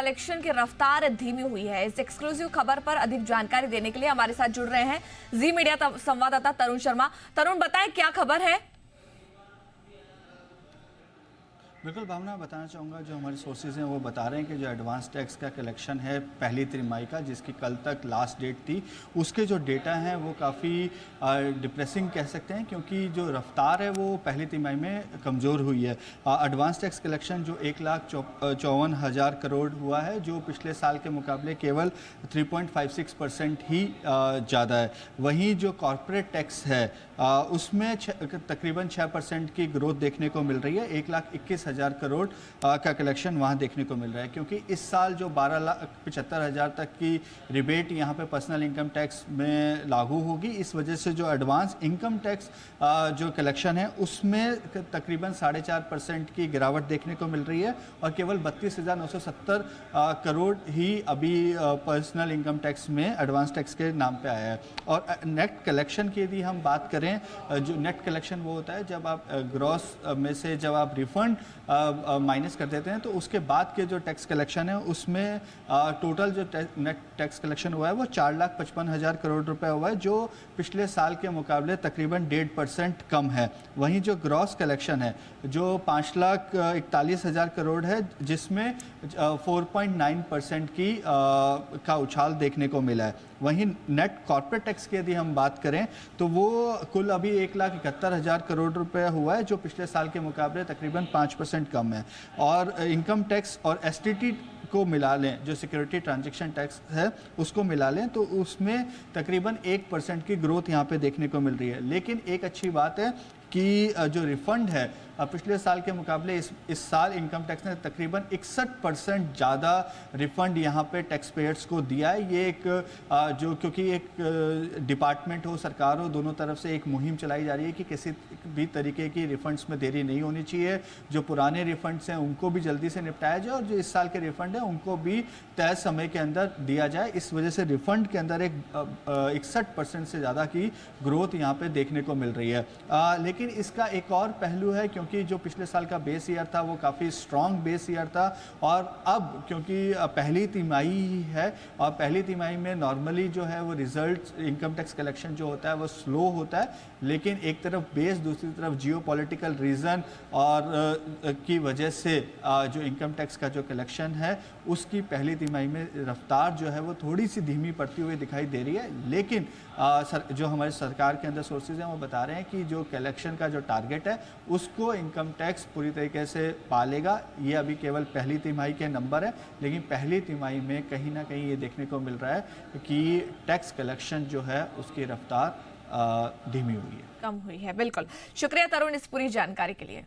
Collection की रफ्तार धीमी हुई है। इस एक्सक्लूसिव खबर पर अधिक जानकारी देने के लिए हमारे साथ जुड़ रहे हैं जी मीडिया संवाददाता तरुण शर्मा। तरुण, बताएं क्या खबर है? बिल्कुल भावना, बताना चाहूँगा जो हमारे सोर्सेज हैं वो बता रहे हैं कि जो एडवांस टैक्स का कलेक्शन है पहली तिमाही का, जिसकी कल तक लास्ट डेट थी, उसके जो डेटा हैं वो काफ़ी डिप्रेसिंग कह सकते हैं, क्योंकि जो रफ्तार है वो पहली तिमाही में कमज़ोर हुई है। एडवांस टैक्स कलेक्शन जो 1,54,000 करोड़ हुआ है, जो पिछले साल के मुकाबले केवल 3.56% ही ज़्यादा है। वहीं जो कॉरपोरेट टैक्स है उसमें तकरीबन 6% की ग्रोथ देखने को मिल रही है। 1,21,000 करोड़ का कलेक्शन वहाँ देखने को मिल रहा है, क्योंकि इस साल जो 12,75,000 तक की रिबेट यहाँ पे पर्सनल इनकम टैक्स में लागू होगी। इस वजह से जो एडवांस इनकम टैक्स जो कलेक्शन है उसमें तकरीबन 4.5% की गिरावट देखने को मिल रही है, और केवल 32,970 करोड़ ही अभी पर्सनल इनकम टैक्स में एडवांस टैक्स के नाम पे आया है। और नेट कलेक्शन की यदि हम बात करें, जो नेट कलेक्शन वो होता है जब आप ग्रॉस में से जब आप रिफंड माइनस कर देते हैं, तो उसके बाद के जो टैक्स कलेक्शन है उसमें टोटल जो नेट टैक्स कलेक्शन हुआ है वो 4,55,000 करोड़ रुपए हुआ है, जो पिछले साल के मुकाबले तकरीबन 1.5% कम है। वहीं जो ग्रॉस कलेक्शन है जो 5,41,000 करोड़ है, जिसमें 4.9% की का उछाल देखने को मिला है। वहीं नेट कॉर्पोरेट टैक्स की यदि हम बात करें तो वो कुल अभी 1,71,000 करोड़ रुपए हुआ है, जो पिछले साल के मुकाबले तकरीबन 5% कम है। और इनकम टैक्स और एसटीटी को मिला लें, जो सिक्योरिटी ट्रांजैक्शन टैक्स है उसको मिला लें, तो उसमें तकरीबन 1% की ग्रोथ यहाँ पे देखने को मिल रही है। लेकिन एक अच्छी बात है कि जो रिफंड है पिछले साल के मुकाबले इस साल इनकम टैक्स ने तकरीबन 61% ज़्यादा रिफंड यहाँ पे टैक्स पेयर्स को दिया है। ये एक जो, क्योंकि एक डिपार्टमेंट हो, सरकार हो, दोनों तरफ से एक मुहिम चलाई जा रही है कि किसी भी तरीके की रिफंड्स में देरी नहीं होनी चाहिए। जो पुराने रिफंड्स हैं उनको भी जल्दी से निपटाया जाए, और जो इस साल के रिफंड है उनको भी तय समय के अंदर दिया जाए। इस वजह से रिफंड के अंदर एक 61% से ज़्यादा की ग्रोथ यहाँ पर देखने को मिल रही है। लेकिन इसका एक और पहलू है, क्योंकि जो पिछले साल का बेस ईयर था वो काफ़ी स्ट्रॉन्ग बेस ईयर था, और अब क्योंकि पहली तिमाही है और पहली तिमाही में नॉर्मली जो है वो रिजल्ट इनकम टैक्स कलेक्शन जो होता है वो स्लो होता है। लेकिन एक तरफ बेस, दूसरी तरफ जियोपॉलिटिकल रीज़न और की वजह से जो इनकम टैक्स का जो कलेक्शन है उसकी पहली तिमाही में रफ्तार जो है वो थोड़ी सी धीमी पड़ती हुई दिखाई दे रही है। लेकिन जो हमारे सरकार के अंदर सोर्सेज हैं वो बता रहे हैं कि जो कलेक्शन का जो टारगेट है उसको इनकम टैक्स पूरी तरीके से पालेगा। ये अभी केवल पहली तिमाही के नंबर है, लेकिन पहली तिमाही में कहीं ना कहीं ये देखने को मिल रहा है कि टैक्स कलेक्शन जो है उसकी रफ्तार धीमी हुई है, कम हुई है। बिल्कुल, शुक्रिया तरुण इस पूरी जानकारी के लिए।